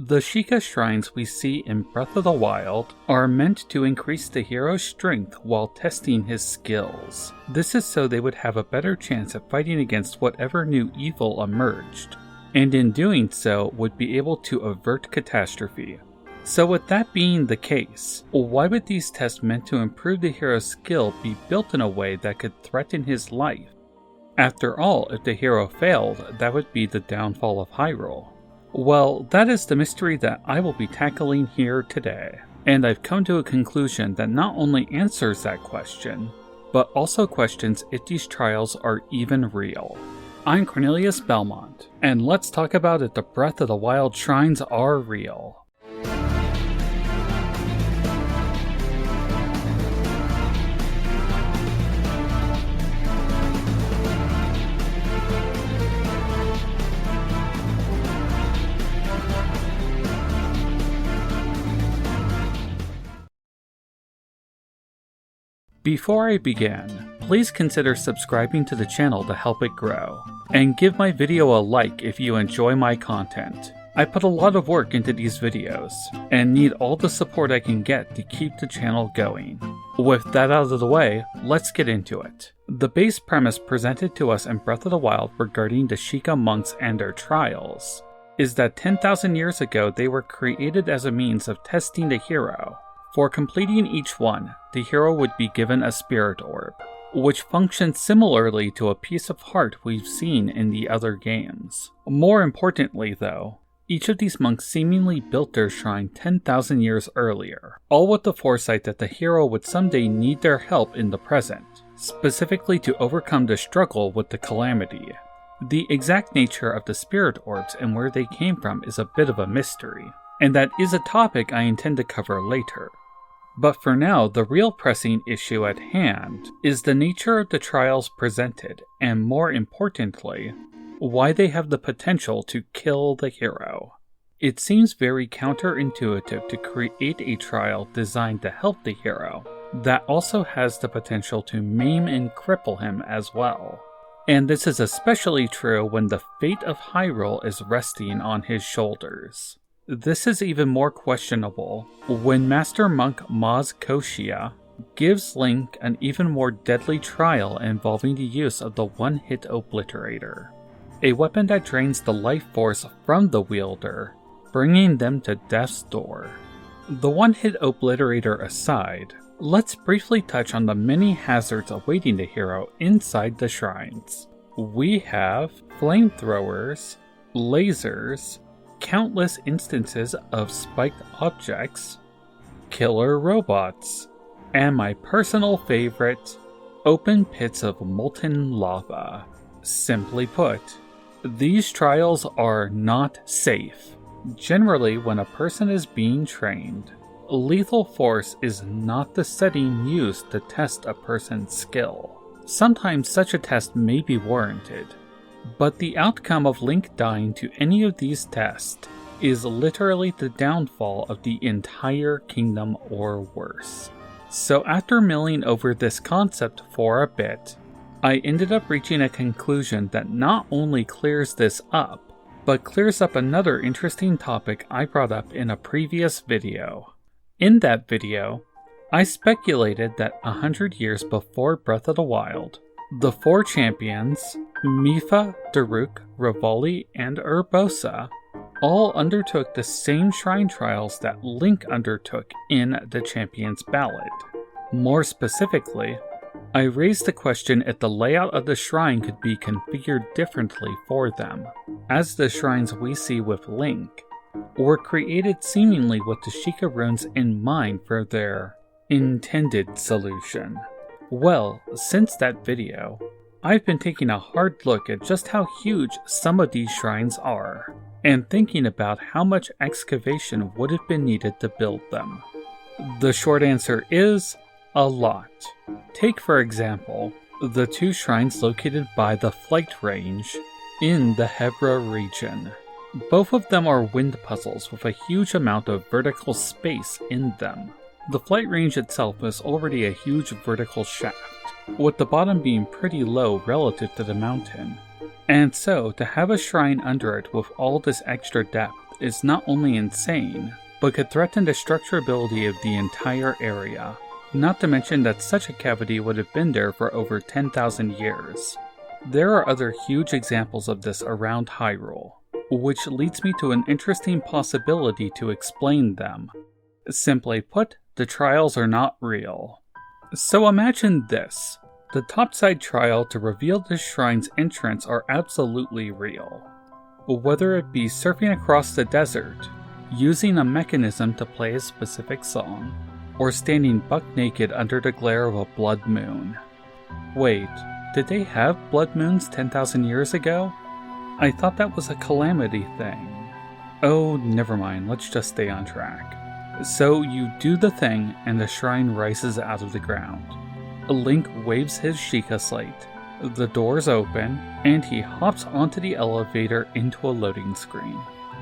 The Sheikah shrines we see in Breath of the Wild are meant to increase the hero's strength while testing his skills. This is so they would have a better chance at fighting against whatever new evil emerged, and in doing so would be able to avert catastrophe. So with that being the case, why would these tests meant to improve the hero's skill be built in a way that could threaten his life? After all, if the hero failed, that would be the downfall of Hyrule. Well, that is the mystery that I will be tackling here today, and I've come to a conclusion that not only answers that question, but also questions if these trials are even real. I'm Cornelius Belmont, and let's talk about if the Breath of the Wild shrines are real. Before I begin, please consider subscribing to the channel to help it grow, and give my video a like if you enjoy my content. I put a lot of work into these videos, and need all the support I can get to keep the channel going. With that out of the way, let's get into it. The base premise presented to us in Breath of the Wild regarding the Sheikah monks and their trials is that 10,000 years ago they were created as a means of testing the hero. For completing each one, the hero would be given a spirit orb, which functions similarly to a piece of heart we've seen in the other games. More importantly though, each of these monks seemingly built their shrine 10,000 years earlier, all with the foresight that the hero would someday need their help in the present, specifically to overcome the struggle with the calamity. The exact nature of the spirit orbs and where they came from is a bit of a mystery, and that is a topic I intend to cover later. But for now, the real pressing issue at hand is the nature of the trials presented, and more importantly, why they have the potential to kill the hero. It seems very counterintuitive to create a trial designed to help the hero that also has the potential to maim and cripple him as well. And this is especially true when the fate of Hyrule is resting on his shoulders. This is even more questionable when Master Monk Maz Koshia gives Link an even more deadly trial involving the use of the one-hit obliterator, a weapon that drains the life force from the wielder, bringing them to death's door. The one-hit obliterator aside, let's briefly touch on the many hazards awaiting the hero inside the shrines. We have flamethrowers, lasers, countless instances of spiked objects, killer robots, and my personal favorite, open pits of molten lava. Simply put, these trials are not safe. Generally, when a person is being trained, lethal force is not the setting used to test a person's skill. Sometimes such a test may be warranted, but the outcome of Link dying to any of these tests is literally the downfall of the entire kingdom or worse. So after milling over this concept for a bit, I ended up reaching a conclusion that not only clears this up, but clears up another interesting topic I brought up in a previous video. In that video, I speculated that 100 years before Breath of the Wild, the four champions, Mipha, Daruk, Revali, and Urbosa, all undertook the same shrine trials that Link undertook in the Champions Ballad. More specifically, I raised the question if the layout of the shrine could be configured differently for them, as the shrines we see with Link were created seemingly with the Sheikah runes in mind for their intended solution. Well, since that video, I've been taking a hard look at just how huge some of these shrines are, and thinking about how much excavation would have been needed to build them. The short answer is a lot. Take for example, the two shrines located by the Flight Range in the Hebra region. Both of them are wind puzzles with a huge amount of vertical space in them. The Flight Range itself is already a huge vertical shaft, with the bottom being pretty low relative to the mountain. And so, to have a shrine under it with all this extra depth is not only insane, but could threaten the structurability of the entire area. Not to mention that such a cavity would have been there for over 10,000 years. There are other huge examples of this around Hyrule, which leads me to an interesting possibility to explain them. Simply put, the trials are not real. So imagine this. The topside trial to reveal the shrine's entrance are absolutely real. Whether it be surfing across the desert, using a mechanism to play a specific song, or standing buck naked under the glare of a blood moon. Wait, did they have blood moons 10,000 years ago? I thought that was a calamity thing. Oh, never mind, let's just stay on track. So you do the thing and the shrine rises out of the ground. Link waves his Sheikah slate, the doors open, and he hops onto the elevator into a loading screen.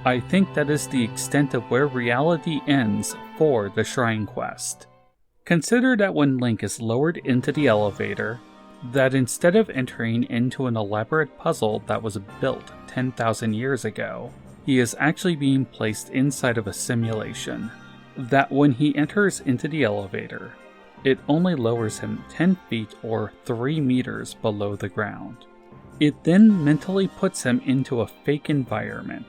I think that is the extent of where reality ends for the shrine quest. Consider that when Link is lowered into the elevator, that instead of entering into an elaborate puzzle that was built 10,000 years ago, he is actually being placed inside of a simulation. That when he enters into the elevator, it only lowers him 10 feet or 3 meters below the ground. It then mentally puts him into a fake environment,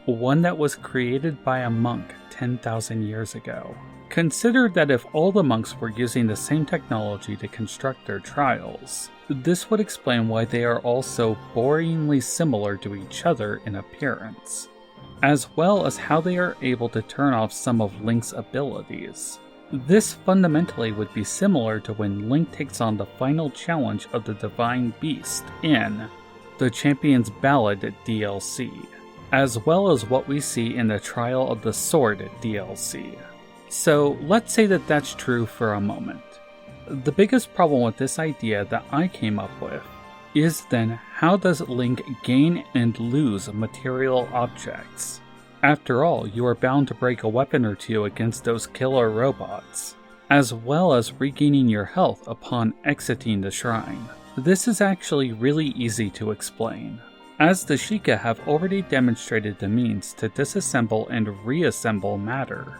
one that was created by a monk 10,000 years ago. Consider that if all the monks were using the same technology to construct their trials, this would explain why they are all so boringly similar to each other in appearance, as well as how they are able to turn off some of Link's abilities. This fundamentally would be similar to when Link takes on the final challenge of the Divine Beast in the Champion's Ballad DLC, as well as what we see in the Trial of the Sword DLC. So let's say that that's true for a moment. The biggest problem with this idea that I came up with is then how does Link gain and lose material objects? After all, you are bound to break a weapon or two against those killer robots, as well as regaining your health upon exiting the shrine. This is actually really easy to explain, as the Sheikah have already demonstrated the means to disassemble and reassemble matter,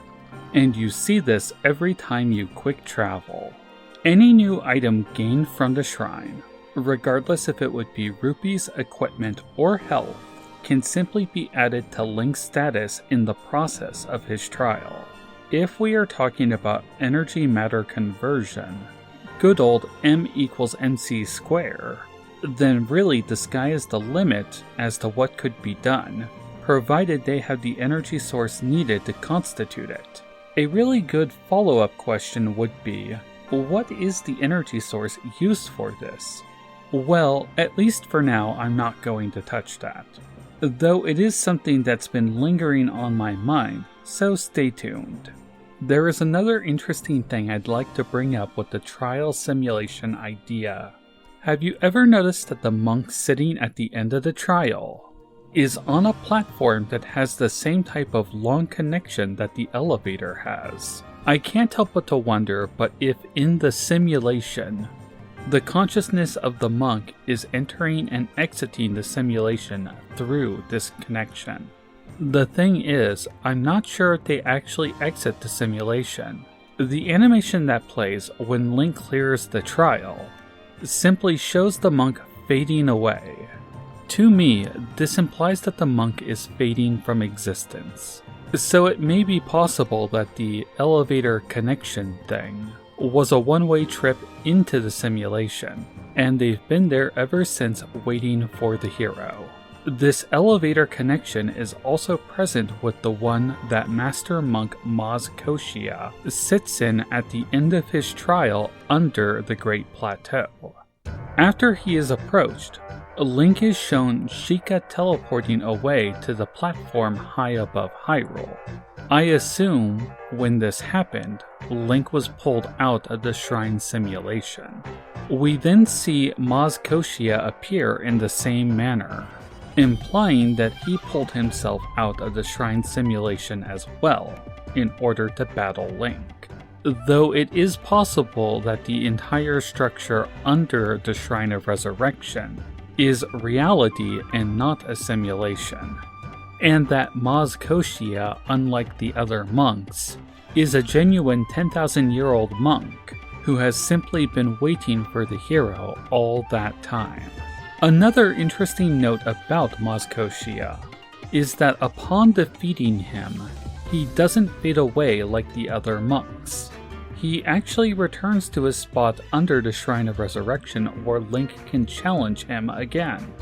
and you see this every time you quick travel. Any new item gained from the shrine, regardless if it would be rupees, equipment, or health, can simply be added to Link's status in the process of his trial. If we are talking about energy matter conversion, good old M equals MC square, then really the sky is the limit as to what could be done, provided they have the energy source needed to constitute it. A really good follow-up question would be, what is the energy source used for this? Well, at least for now, I'm not going to touch that, though it is something that's been lingering on my mind, so stay tuned. There is another interesting thing I'd like to bring up with the trial simulation idea. Have you ever noticed that the monk sitting at the end of the trial is on a platform that has the same type of long connection that the elevator has? I can't help but to wonder, but if in the simulation, the consciousness of the monk is entering and exiting the simulation through this connection. The thing is, I'm not sure if they actually exit the simulation. The animation that plays when Link clears the trial simply shows the monk fading away. To me, this implies that the monk is fading from existence. So it may be possible that the elevator connection thing was a one-way trip into the simulation, and they've been there ever since waiting for the hero. This elevator connection is also present with the one that Master Monk Maz Koshia sits in at the end of his trial under the Great Plateau. After he is approached, Link is shown Sheikah teleporting away to the platform high above Hyrule. I assume when this happened, Link was pulled out of the shrine simulation. We then see Maz Koshia appear in the same manner, implying that he pulled himself out of the shrine simulation as well in order to battle Link. Though it is possible that the entire structure under the Shrine of Resurrection is reality and not a simulation. and that Maz Koshia, unlike the other monks, is a genuine 10,000-year-old monk who has simply been waiting for the hero all that time. Another interesting note about Maz Koshia is that upon defeating him, he doesn't fade away like the other monks. He actually returns to his spot under the Shrine of Resurrection where Link can challenge him again.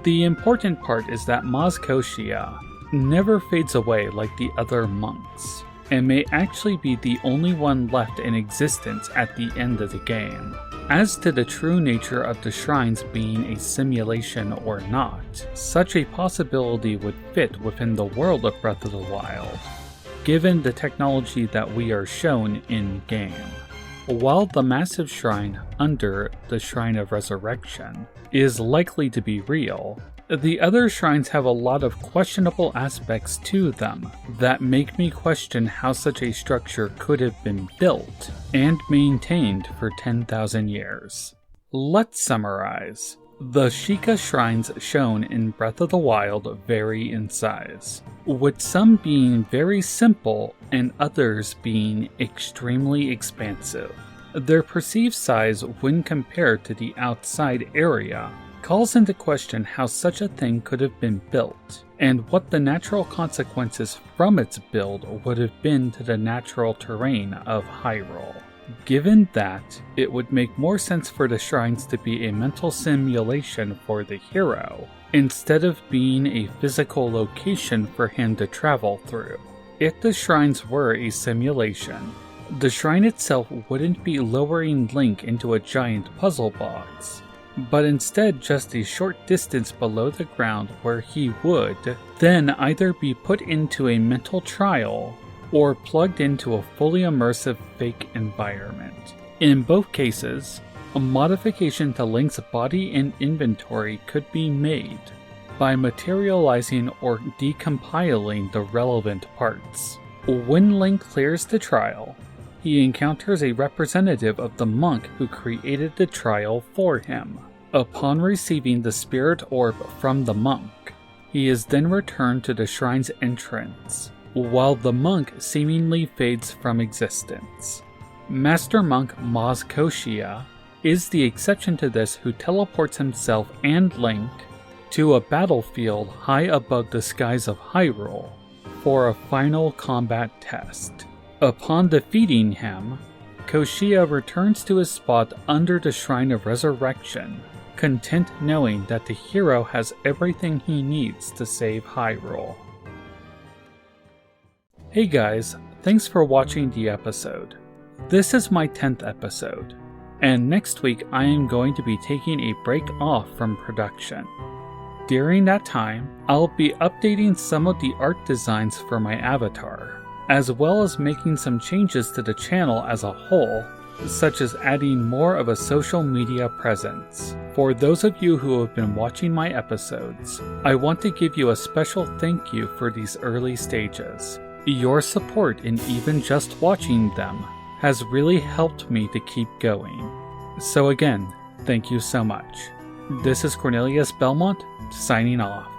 The important part is that Maz Koshia never fades away like the other monks, and may actually be the only one left in existence at the end of the game. As to the true nature of the shrines being a simulation or not, such a possibility would fit within the world of Breath of the Wild, given the technology that we are shown in-game. While the massive shrine under the Shrine of Resurrection is likely to be real, the other shrines have a lot of questionable aspects to them that make me question how such a structure could have been built and maintained for 10,000 years. Let's summarize. The Sheikah shrines shown in Breath of the Wild vary in size, with some being very simple and others being extremely expansive. Their perceived size when compared to the outside area calls into question how such a thing could have been built, and what the natural consequences from its build would have been to the natural terrain of Hyrule. Given that, it would make more sense for the shrines to be a mental simulation for the hero, instead of being a physical location for him to travel through. If the shrines were a simulation, the shrine itself wouldn't be lowering Link into a giant puzzle box, but instead just a short distance below the ground where he would then either be put into a mental trial or plugged into a fully immersive fake environment. In both cases, a modification to Link's body and inventory could be made by materializing or decompiling the relevant parts. When Link clears the trial, he encounters a representative of the monk who created the trial for him. Upon receiving the spirit orb from the monk, he is then returned to the shrine's entrance, while the monk seemingly fades from existence. Master Monk Maz Koshia is the exception to this, who teleports himself and Link to a battlefield high above the skies of Hyrule for a final combat test. Upon defeating him, Koshia returns to his spot under the Shrine of Resurrection, content knowing that the hero has everything he needs to save Hyrule. Hey guys, thanks for watching the episode. This is my 10th episode, and next week I am going to be taking a break off from production. During that time, I'll be updating some of the art designs for my avatar, as well as making some changes to the channel as a whole, such as adding more of a social media presence. For those of you who have been watching my episodes, I want to give you a special thank you for these early stages. Your support in even just watching them has really helped me to keep going. So again, thank you so much. This is Cornelius Belmont, signing off.